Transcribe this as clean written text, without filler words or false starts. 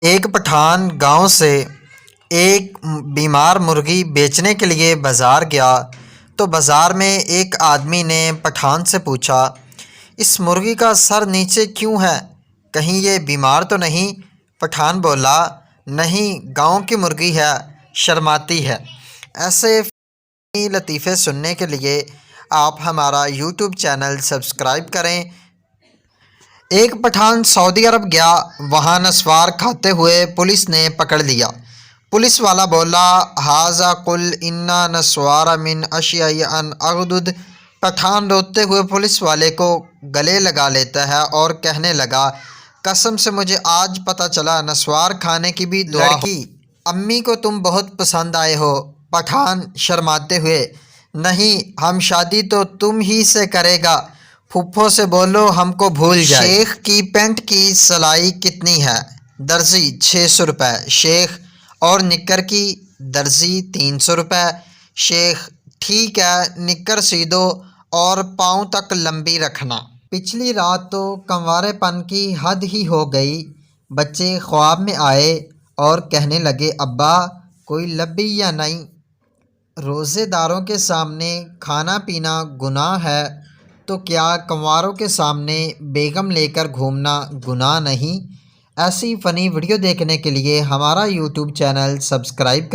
ایک پٹھان گاؤں سے ایک بیمار مرغی بیچنے کے لیے بازار گیا تو بازار میں ایک آدمی نے پٹھان سے پوچھا، اس مرغی کا سر نیچے کیوں ہے؟ کہیں یہ بیمار تو نہیں؟ پٹھان بولا، نہیں، گاؤں کی مرغی ہے، شرماتی ہے۔ ایسے فنی لطیفے سننے کے لیے آپ ہمارا یوٹیوب چینل سبسکرائب کریں۔ ایک پٹھان سعودی عرب گیا، وہاں نسوار کھاتے ہوئے پولیس نے پکڑ لیا۔ پولیس والا بولا، ھذا قل انا نسوار من اشیاء ان اغدد۔ پٹھان روتے ہوئے پولیس والے کو گلے لگا لیتا ہے اور کہنے لگا، قسم سے مجھے آج پتہ چلا نسوار کھانے کی بھی دعا ہوتی ہے۔ لڑکی، امی کو تم بہت پسند آئے ہو۔ پٹھان شرماتے ہوئے، نہیں، ہم شادی تو تم ہی سے کرے گا، پھپھو سے بولو ہم کو بھول جائے۔ شیخ کی پینٹ کی سلائی کتنی ہے؟ درزی، 600 روپے۔ شیخ، اور نکر کی؟ درزی، 300 روپے۔ شیخ، ٹھیک ہے، نکر سی دو اور پاؤں تک لمبی رکھنا۔ پچھلی رات تو کنوارے پن کی حد ہی ہو گئی۔ بچے خواب میں آئے اور کہنے لگے، ابا کوئی لبی یا نہیں؟ روزے داروں کے سامنے کھانا پینا گناہ ہے تو کیا کنواروں کے سامنے بیگم لے کر گھومنا گناہ نہیں؟ ایسی فنی ویڈیو دیکھنے کے لیے ہمارا یوٹیوب چینل سبسکرائب کریں۔